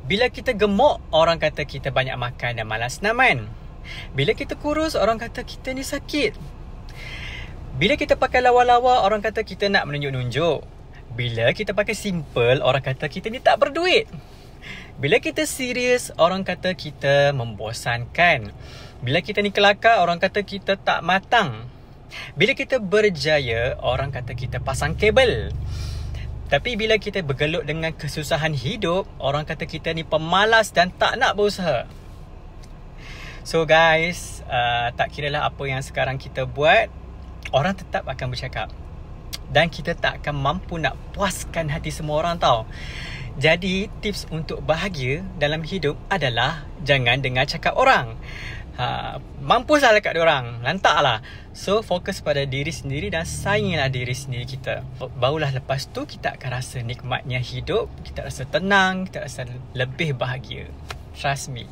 Bila kita gemuk, orang kata kita banyak makan dan malas naman. Bila kita kurus, orang kata kita ni sakit. Bila kita pakai lawa-lawa, orang kata kita nak menunjuk-nunjuk. Bila kita pakai simple, orang kata kita ni tak berduit. Bila kita serius, orang kata kita membosankan. Bila kita ni kelakar, orang kata kita tak matang. Bila kita berjaya, orang kata kita pasang kabel. Tapi bila kita bergelut dengan kesusahan hidup, orang kata kita ni pemalas dan tak nak berusaha. So guys, tak kiralah apa yang sekarang kita buat, orang tetap akan bercakap. Dan kita tak akan mampu nak puaskan hati semua orang tau. Jadi tips untuk bahagia dalam hidup adalah jangan dengar cakap orang. Mampus lah dekat diorang, lantak lah. So fokus pada diri sendiri dan sayangilah diri sendiri kita. Barulah lepas tu kita akan rasa nikmatnya hidup. Kita rasa tenang, kita rasa lebih bahagia. Trust me.